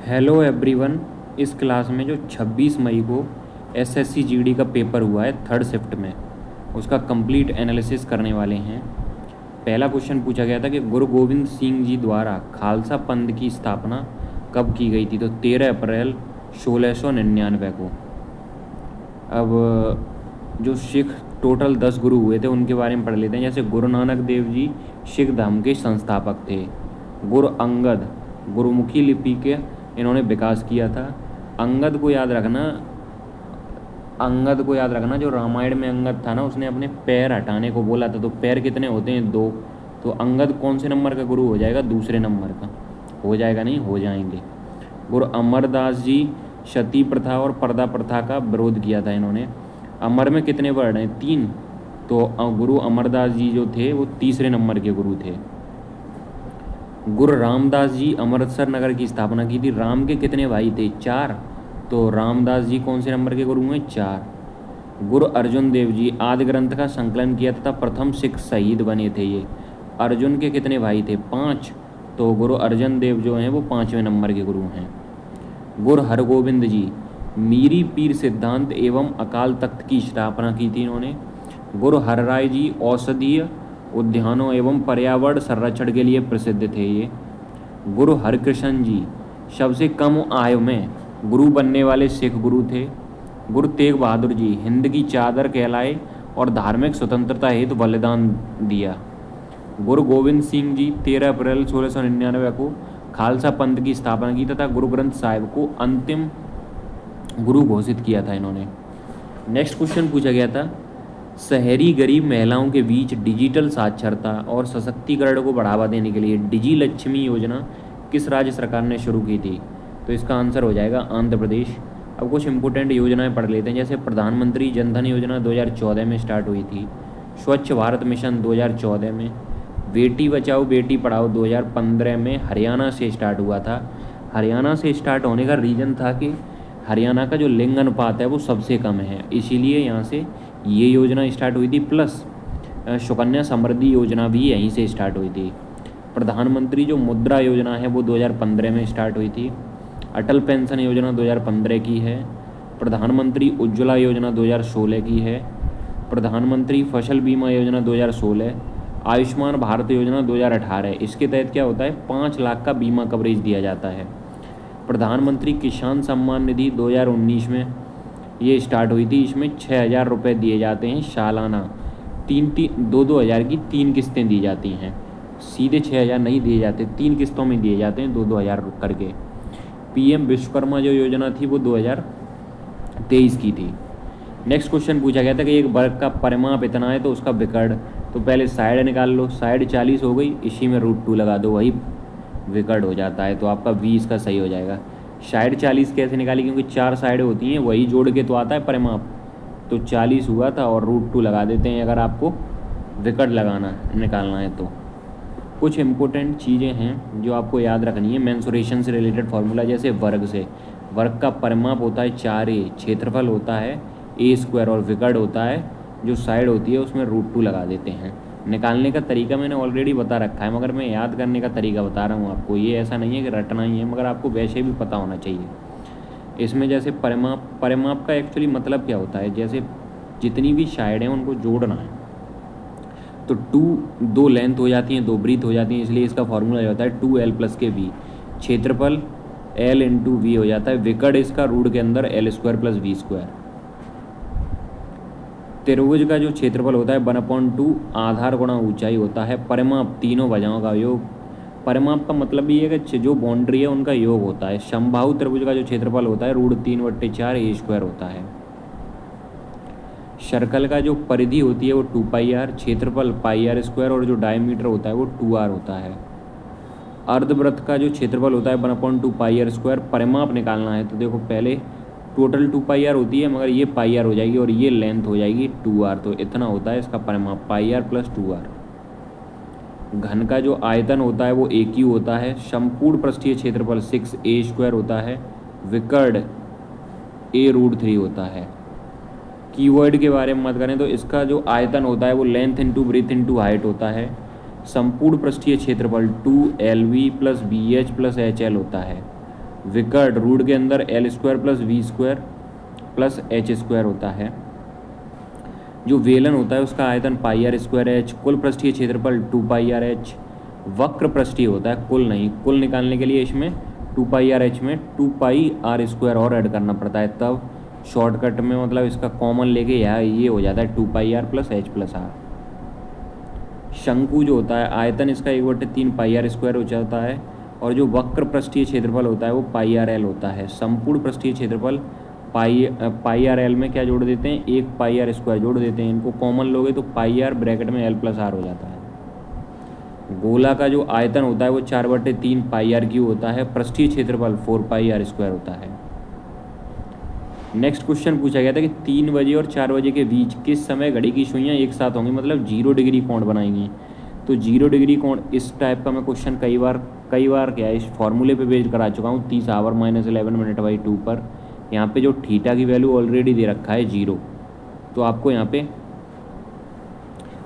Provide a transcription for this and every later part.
Hello everyone. इस class में जो 26 मई को एसएससी जीडी का पेपर हुआ है थर्ड शिफ्ट में, उसका कंप्लीट एनालिसिस करने वाले हैं। पहला क्वेश्चन पूछा गया था कि गुरु गोविंद सिंह जी द्वारा खालसा पंथ की स्थापना कब की गई थी, तो 13 अप्रैल 1699 को। अब जो सिख टोटल 10 गुरु हुए थे उनके बारे में पढ़ लेते हैं। जैसे गुरु नानक देव जी सिख धर्म के संस्थापक थे। गुरु अंगद गुरुमुखी लिपि के इन्होंने विकास किया था। अंगद को याद रखना, जो रामायण में अंगद था ना, उसने अपने पैर हटाने को बोला था। तो पैर कितने होते हैं? 2। तो अंगद कौन से नंबर का गुरु हो जाएगा? दूसरे नंबर का। हो जाएगा नहीं, हो जाएंगे। गुरु अमरदास जी सती प्रथा और पर्दा प्रथा का विरोध किया था इन्होंने। अमर में कितने वर्ड हैं? 3। तो गुरु अमरदास जी जो थे वो तीसरे नंबर के गुरु थे। गुरु रामदास जी अमृतसर नगर की स्थापना की थी। राम के कितने भाई थे? 4। तो रामदास जी कौन से नंबर के गुरु हैं? 4। गुरु अर्जुन देव जी आदि ग्रंथ का संकलन किया तथा प्रथम सिख शहीद बने थे ये। अर्जुन के कितने भाई थे? 5। तो गुरु अर्जुन देव जो हैं वो 5वें नंबर के गुरु हैं। गुरु हरगोविंद जी मीरी पीर सिद्धांत एवं अकाल तख्त की स्थापना की थी इन्होंने। गुरु हरराय जी औषधीय उद्यानों एवं पर्यावरण संरक्षण के लिए प्रसिद्ध थे ये। गुरु हरकृष्ण जी सबसे कम आयु में गुरु बनने वाले सिख गुरु थे। गुरु तेग बहादुर जी हिंद की चादर कहलाए और धार्मिक स्वतंत्रता हेतु बलिदान दिया। गुरु गोविंद सिंह जी 13 अप्रैल 1699 को खालसा पंथ की स्थापना की तथा गुरु ग्रंथ साहिब को अंतिम गुरु घोषित किया था इन्होंने। नेक्स्ट क्वेश्चन पूछा गया था, शहरी गरीब महिलाओं के बीच डिजिटल साक्षरता और सशक्तिकरण को बढ़ावा देने के लिए डिजी लक्ष्मी योजना किस राज्य सरकार ने शुरू की थी? तो इसका आंसर हो जाएगा आंध्र प्रदेश। अब कुछ इंपॉर्टेंट योजनाएं पढ़ लेते हैं। जैसे प्रधानमंत्री जनधन योजना 2014 में स्टार्ट हुई थी। स्वच्छ भारत मिशन 2014 में। बेटी बचाओ बेटी पढ़ाओ 2015 में हरियाणा से स्टार्ट हुआ था। हरियाणा से स्टार्ट होने का रीज़न था कि हरियाणा का जो लिंग अनुपात है वो सबसे कम है, इसीलिए यहाँ से ये योजना स्टार्ट हुई थी। प्लस सुकन्या समृद्धि योजना भी यहीं से स्टार्ट हुई थी। प्रधानमंत्री जो मुद्रा योजना है वो 2015 में स्टार्ट हुई थी। अटल पेंशन योजना 2015 की है। प्रधानमंत्री उज्ज्वला योजना 2016 की है। प्रधानमंत्री फसल बीमा योजना 2016। आयुष्मान भारत योजना 2018। इसके तहत क्या होता है? 5 लाख का बीमा कवरेज दिया जाता है। प्रधानमंत्री किसान सम्मान निधि 2019 में ये स्टार्ट हुई थी। इसमें 6,000 रुपये दिए जाते हैं सालाना। 2-2 हज़ार की 3 किस्तें दी जाती हैं। सीधे 6,000 नहीं दिए जाते, 3 किस्तों में दिए जाते हैं 2-2 हज़ार करके। पीएम विश्वकर्मा जो योजना थी वो 2023 की थी। नेक्स्ट क्वेश्चन पूछा गया था कि एक वर्ग का परिमाप इतना है तो उसका विकर्ण। तो पहले साइड निकाल लो। साइड 40 हो गई, इसी में √2 लगा दो, वही विकर्ण हो जाता है। तो आपका 20 का सही हो जाएगा। साइड 40 कैसे निकाली? क्योंकि 4 साइडें होती हैं, वही जोड़ के तो आता है परिमाप। तो 40 हुआ था और √2 लगा देते हैं अगर आपको विकर्ण निकालना है तो। कुछ इंपॉर्टेंट चीज़ें हैं जो आपको याद रखनी है मेंसुरेशन से रिलेटेड फार्मूला। जैसे वर्ग से, वर्ग का परिमाप होता है 4a, क्षेत्रफल होता है a² और विकर्ण होता है जो साइड होती है उसमें √2 लगा देते हैं। निकालने का तरीका मैंने ऑलरेडी बता रखा है, मगर मैं याद करने का तरीका बता रहा हूँ आपको। ये ऐसा नहीं है कि रटना ही है, मगर आपको वैसे भी पता होना चाहिए। इसमें जैसे परिमाप का एक्चुअली मतलब क्या होता है? जैसे जितनी भी साइड हैं उनको जोड़ना है तो 2 लेंथ हो जाती हैं, 2 ब्रीथ हो जाती हैं, इसलिए इसका फॉर्मूला होता है 2l + के v। क्षेत्रफल l × v हो जाता है। विकर्ण इसका रूट के अंदर l² + v²। त्रिभुज का जो क्षेत्रफल होता है 1/2 आधार गुणा ऊंचाई होता है। परिमाप तीनों भुजाओं का योग। परिमाप का मतलब भी है कि जो बाउंड्री है उनका योग होता है। समबाहु त्रिभुज का जो क्षेत्रफल होता है √3/4 a² होता है। सर्कल का जो परिधि होती है वो 2πr, क्षेत्रफल πr² और जो डायमीटर होता है वो 2r होता है। अर्धवृत्त का जो क्षेत्रफल होता है 1/2 πr²। परिमाप निकालना है तो देखो पहले टोटल 2πr होती है, मगर ये πr हो जाएगी और ये लेंथ हो जाएगी 2r। तो इतना होता है इसका परिमाप, πr + 2r। घन का जो आयतन होता है वो aq होता है। संपूर्ण पृष्ठीय क्षेत्रफल 6a² होता है। विकर्ण a√3 होता है। कीवर्ड के बारे में बात करें तो इसका जो आयतन होता है वो लेंथ × ब्रीथ × हाइट होता है। संपूर्ण पृष्ठीय क्षेत्रफल 2lv + bh + hl होता है। विकर्ण रूट के अंदर L square plus V square plus H square होता है। जो वेलन होता है उसका आयतन पाई आर स्क्वायर एच, कुल पृष्ठीय क्षेत्रफल 2 पाई आर एच। वक्र पृष्ठीय होता है, कुल नहीं, कुल निकालने के लिए इसमें 2 पाई आर एच में 2 पाई आर स्क्वायर और ऐड करना पड़ता है, तब शॉर्टकट में मतलब इसका कॉमन लेके ये हो जाता है 2 pi R plus H plus R. शंकु जो होता है आयतन इसका 1/3 पाई आर स्क्वायर हो जाता है, और जो वक्र पृष्ठीय क्षेत्रफल होता है वो पाई आर एल होता है। संपूर्ण पृष्ठीय क्षेत्रफल पाई आर एल में क्या जोड़ देते हैं, 1 पाई आर स्क्वायर जोड़ देते हैं, इनको कॉमन लोगे तो पाई आर ब्रैकेट में एल प्लस आर हो जाता है। गोला का जो आयतन होता है वो 4/3 पाई आर क्यू होता है, पृष्ठीय क्षेत्रफल 4 पाई आर स्क्वायर होता है। नेक्स्ट क्वेश्चन पूछा गया था कि 3 बजे और 4 बजे के बीच किस समय घड़ी की सुइयाँ एक साथ होंगी, मतलब 0 डिग्री कोण बनाएंगी। तो 0 डिग्री कोण इस टाइप का मैं क्वेश्चन कई बार क्या है इस फॉर्मूले पे बेस्ड करा चुका हूँ, 30 आवर माइनस 11 मिनट बाई 2 पर। यहाँ पे जो थीटा की वैल्यू ऑलरेडी दे रखा है 0, तो आपको यहाँ पे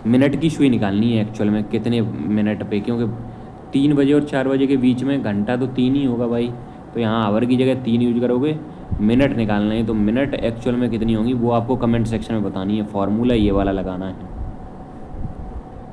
मिनट की सुई निकालनी है एक्चुअल में कितने मिनट पे, क्योंकि 3 बजे और 4 बजे के बीच में घंटा तो 3 ही होगा भाई, तो यहाँ आवर की जगह 3 यूज करोगे, मिनट निकालना है, तो मिनट एक्चुअल में कितनी होंगी वो आपको कमेंट सेक्शन में बतानी है, फॉर्मूला ये वाला लगाना है।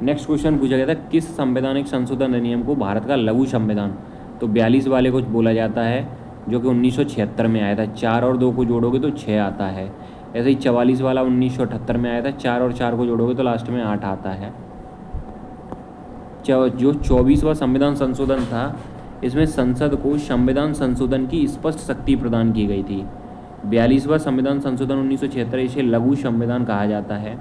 नेक्स्ट क्वेश्चन पूछा गया था किस संवैधानिक संशोधन अधिनियम को भारत का लघु संविधान, तो 42 वाले को बोला जाता है, जो कि 1976 में आया था। 4 और 2 को जोड़ोगे तो 6 आता है। ऐसे ही 44 वाला 1978 में आया था, 4 और 4 को जोड़ोगे तो लास्ट में 8 आता है। जो 24वां संविधान संशोधन था, इसमें संसद को संविधान संशोधन की स्पष्ट शक्ति प्रदान की गई थी। 42वां संविधान संशोधन 1976, इसे लघु संविधान कहा जाता है।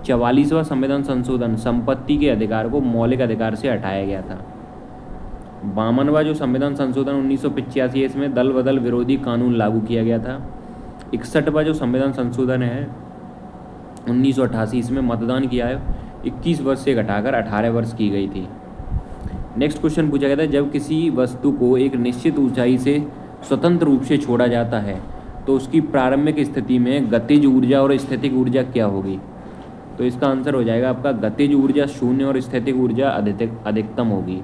44वां संविधान संशोधन संपत्ति के अधिकार को मौलिक अधिकार से हटाया गया था। 52वां जो संविधान संशोधन 1985, इसमें दल बदल विरोधी कानून लागू किया गया था। 61वां जो संविधान संशोधन है 1988, इसमें मतदान की आयु 21 वर्ष से घटाकर 18 वर्ष की गई थी। नेक्स्ट क्वेश्चन पूछा गया था जब किसी वस्तु को एक निश्चित ऊंचाई से स्वतंत्र रूप से छोड़ा जाता है तो उसकी प्रारंभिक स्थिति में गतिज ऊर्जा और स्थितिक ऊर्जा क्या होगी, तो इसका आंसर हो जाएगा आपका गतिज ऊर्जा 0 और स्थितिक ऊर्जा अधिकतम होगी।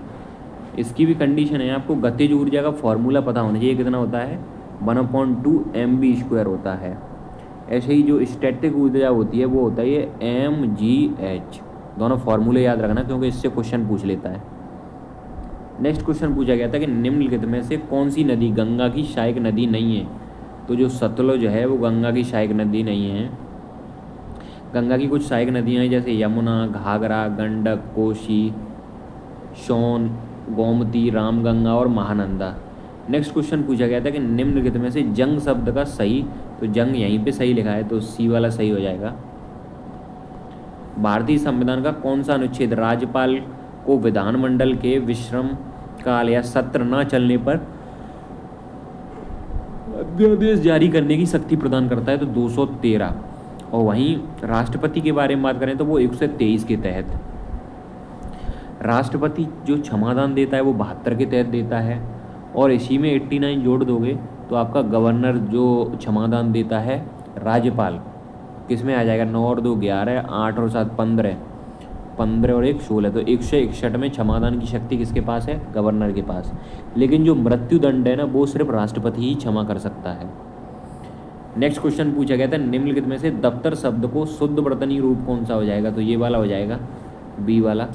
इसकी भी कंडीशन है, आपको गतिज ऊर्जा का फॉर्मूला पता होना चाहिए, कितना होता है 1/2 mv² होता है। ऐसे ही जो स्टैटिक ऊर्जा होती है वो होता है mgh, दोनों फॉर्मूले याद रखना क्योंकि इससे क्वेश्चन पूछ लेता है। नेक्स्ट क्वेश्चन पूछा गया था कि निम्नलिखित में से कौन सी नदी गंगा की सहायक नदी नहीं है, तो जो सतलुज है वो गंगा की सहायक नदी नहीं है। गंगा की कुछ सहायक नदियाँ हैं जैसे यमुना, घाघरा, गंडक, कोसी, सोन, गोमती, रामगंगा और महानंदा। नेक्स्ट क्वेश्चन पूछा गया था कि निम्नलिखित में से जंग शब्द का सही, तो जंग यहीं पे सही लिखा है तो सी वाला सही हो जाएगा। भारतीय संविधान का कौन सा अनुच्छेद राज्यपाल को विधानमंडल के विश्राम काल या सत्र न चलने पर अध्यादेश जारी करने की शक्ति प्रदान करता है, तो 213। और वहीं राष्ट्रपति के बारे में बात करें तो वो 123 के तहत। राष्ट्रपति जो क्षमादान देता है वो 72 के तहत देता है, और इसी में 89 जोड़ दोगे तो आपका गवर्नर जो क्षमादान देता है राज्यपाल किस में आ जाएगा, 9 और 2 11, 8 और 7 15, 15 और 1 16, तो 161 में क्षमादान की शक्ति किसके पास है, गवर्नर के पास। लेकिन जो मृत्युदंड है ना वो सिर्फ राष्ट्रपति ही क्षमा कर सकता है। नेक्स्ट क्वेश्चन पूछा गया था निम्नलिखित में से दफ्तर शब्द को शुद्ध वर्तनी रूप कौन सा हो जाएगा, तो ये वाला हो जाएगा बी वाला।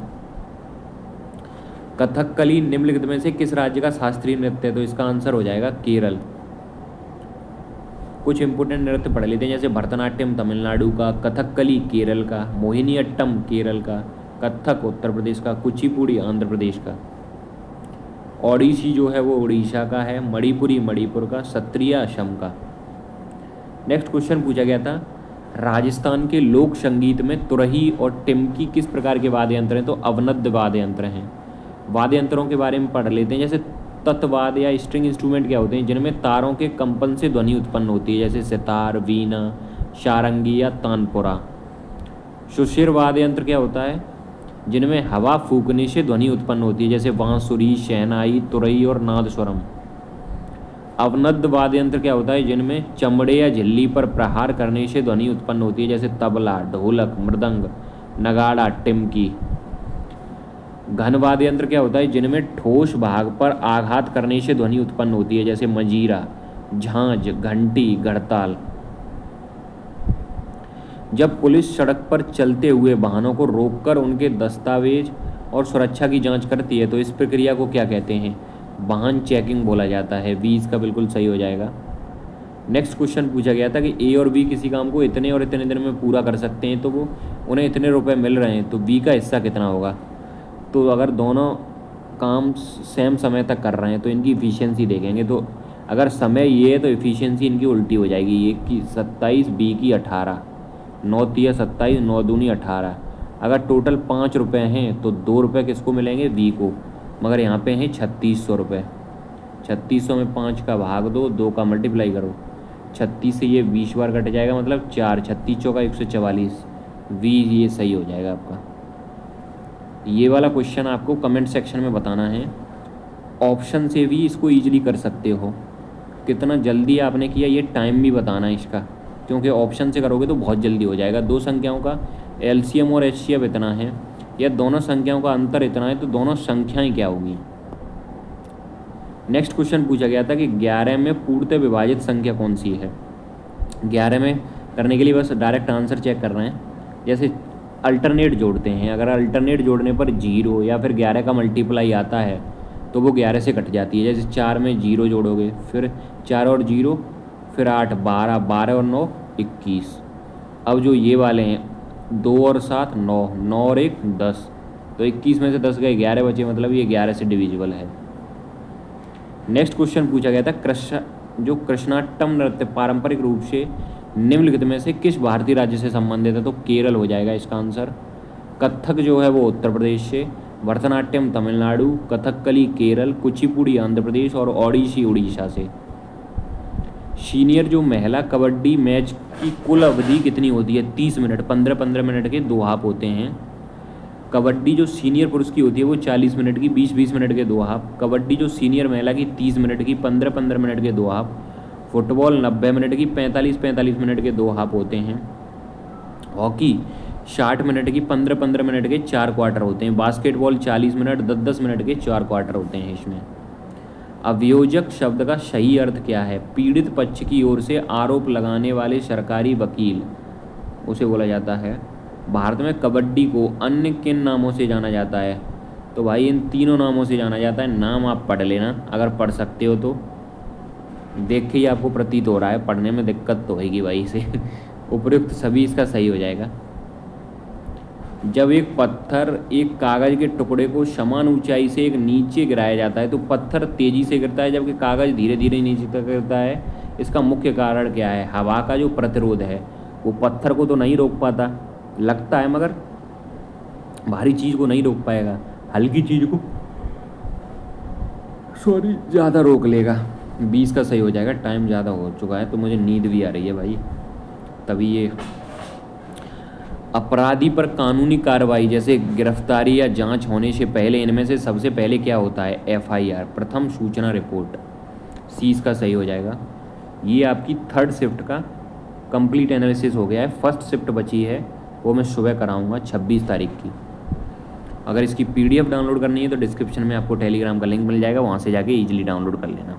कथकली निम्नलिखित में से किस राज्य का शास्त्रीय नृत्य है, तो इसका आंसर हो जाएगा केरल। कुछ इंपोर्टेंट नृत्य पढ़ लेते हैं जैसे भरतनाट्यम तमिलनाडु का, कथकली केरल का, मोहिनीअट्टम केरल का, कथक उत्तर प्रदेश का, कुचिपुड़ी आंध्र प्रदेश का, ओडिसी जो है वो उड़ीसा का है, मणिपुरी मणिपुर का, सत्रिय असम का। नेक्स्ट क्वेश्चन पूछा गया था राजस्थान के लोक संगीत में तुरही और टिमकी किस प्रकार के वाद्य यंत्र हैं, तो अवनद वाद्य यंत्र हैं। वाद्य यंत्रों के बारे में पढ़ लेते हैं जैसे तत्वाद या स्ट्रिंग इंस्ट्रूमेंट क्या होते हैं जिनमें तारों के कंपन से ध्वनि उत्पन्न होती है जैसे सितार, वीणा, सारंगी या तानपुरा। सुशिर वाद्य यंत्र क्या होता है जिनमें हवा फूकने से ध्वनि उत्पन्न होती है जैसे बांसुरी, शहनाई, तुरई और नादस्वरम। अवनद वाद्य यंत्र क्या होता है जिनमें चमड़े या झिल्ली पर प्रहार करने से ध्वनि उत्पन्न होती है जैसे तबला, ढोलक, मृदंग, नगाड़ा, टिमकी। घन वाद्य यंत्र क्या होता है? जिनमें ठोस भाग पर आघात करने से ध्वनि उत्पन्न होती है, जैसे मजीरा, झांझ, घंटी, घड़ताल। जब पुलिस सड़क पर चलते हुए वाहनों को रोककर उनके दस्तावेज और सुरक्षा की जांच करती है तो इस प्रक्रिया को क्या कहते हैं? वाहन चेकिंग बोला जाता है। बी इसका बिल्कुल सही हो जाएगा। नेक्स्ट क्वेश्चन पूछा गया था कि ए और बी किसी काम को इतने और इतने दिन में पूरा कर सकते हैं, तो वो उन्हें इतने रुपए मिल रहे हैं, तो बी का हिस्सा कितना होगा? तो अगर दोनों काम सेम समय तक कर रहे हैं तो इनकी इफ़िशियंसी देखेंगे। तो अगर समय ये है तो इफ़िशियंसी इनकी उल्टी हो जाएगी, ये की 27, बी की 18, 9 तिया 27, 9 दूनी 18। अगर टोटल 5 रुपये हैं तो 2 रुपये किसको मिलेंगे? बी को। मगर यहाँ पे हैं 3600 रुपये। 3600 में 5 का भाग दो, 2 का मल्टीप्लाई करो, 36 से ये 20 बार कट जाएगा, मतलब 4, 36 चौका 144। वी ये सही हो जाएगा आपका। ये वाला क्वेश्चन आपको कमेंट सेक्शन में बताना है। ऑप्शन से भी इसको ईजिली कर सकते हो। कितना जल्दी आपने किया ये टाइम भी बताना है इसका, क्योंकि ऑप्शन से करोगे तो बहुत जल्दी हो जाएगा। दो संख्याओं का एलसीएम और एचसीएफ इतना है, या दोनों संख्याओं का अंतर इतना है, तो दोनों संख्याएं क्या होगी? नेक्स्ट क्वेश्चन पूछा गया था कि 11 में पूर्णतः विभाजित संख्या कौन सी है? 11 में करने के लिए बस डायरेक्ट आंसर चेक कर रहे हैं। जैसे अल्टरनेट जोड़ते हैं, अगर अल्टरनेट जोड़ने पर 0 या फिर 11 का मल्टीप्लाई आता है तो वो 11 से कट जाती है। जैसे 4 में 0 जोड़ोगे, फिर 4 और 0, फिर 8, 12, 12 और 9, 21। अब जो ये वाले हैं 2 और 7, 9, 9 और 1, 10, तो 21 में से 10 गए, 11 बचे, मतलब ये 11 से डिविजिबल है। नेक्स्ट क्वेश्चन पूछा गया था कृष्णाटम नृत्य पारंपरिक रूप से निम्नलिखित में से किस भारतीय राज्य से संबंधित है? तो केरल हो जाएगा इसका आंसर। कथक जो है वो उत्तर प्रदेश से, भरतनाट्यम तमिलनाडु, कथकली केरल, कुचिपुड़ी आंध्र प्रदेश और ओडिसी उड़ीसा से। सीनियर जो महिला कबड्डी मैच की कुल अवधि कितनी होती है? 30 मिनट। 15-15 मिनट के 2 हाफ होते हैं। कबड्डी जो सीनियर पुरुष की होती है वो 40 मिनट की, 20-20 मिनट के 2 हाफ। कबड्डी जो सीनियर महिला की 30 मिनट की, 15-15 मिनट के 2 हाफ। फुटबॉल 90 मिनट की, 45-45 मिनट के 2 हाफ होते हैं। हॉकी 60 मिनट की, 15-15 मिनट के 4 क्वार्टर होते हैं। बास्केटबॉल 40 मिनट, 10-10 मिनट के 4 क्वार्टर होते हैं इसमें। अभियोजक शब्द का सही अर्थ क्या है? पीड़ित पक्ष की ओर से आरोप लगाने वाले सरकारी वकील, उसे बोला जाता है। भारत में कबड्डी को अन्य किन नामों से जाना जाता है? तो भाई इन तीनों नामों से जाना जाता है। नाम आप पढ़ लेना, अगर पढ़ सकते हो तो। देख के ही आपको प्रतीत हो रहा है, पढ़ने में दिक्कत तो होगी भाई इसे। उपयुक्त सभी इसका सही हो जाएगा। जब एक पत्थर एक कागज़ के टुकड़े को समान ऊंचाई से एक नीचे गिराया जाता है तो पत्थर तेजी से गिरता है जबकि कागज़ धीरे धीरे नीचे तक गिरता है। इसका मुख्य कारण क्या है? हवा का जो प्रतिरोध है वो पत्थर को तो नहीं रोक पाता, लगता है, मगर भारी चीज़ को नहीं रोक पाएगा, हल्की चीज़ को ज़्यादा रोक लेगा। 20 का सही हो जाएगा। टाइम ज़्यादा हो चुका है तो मुझे नींद भी आ रही है भाई, तभी ये। अपराधी पर कानूनी कार्रवाई जैसे गिरफ्तारी या जांच होने से पहले इनमें से सबसे पहले क्या होता है? एफआईआर, प्रथम सूचना रिपोर्ट। सी इसका सही हो जाएगा। ये आपकी 3rd शिफ्ट का कंप्लीट एनालिसिस हो गया है। 1st शिफ्ट बची है, वो मैं सुबह कराऊंगा 26 तारीख की। अगर इसकी पीडीएफ डाउनलोड करनी है तो डिस्क्रिप्शन में आपको टेलीग्राम का लिंक मिल जाएगा, वहाँ से जाके ईजिली डाउनलोड कर लेना।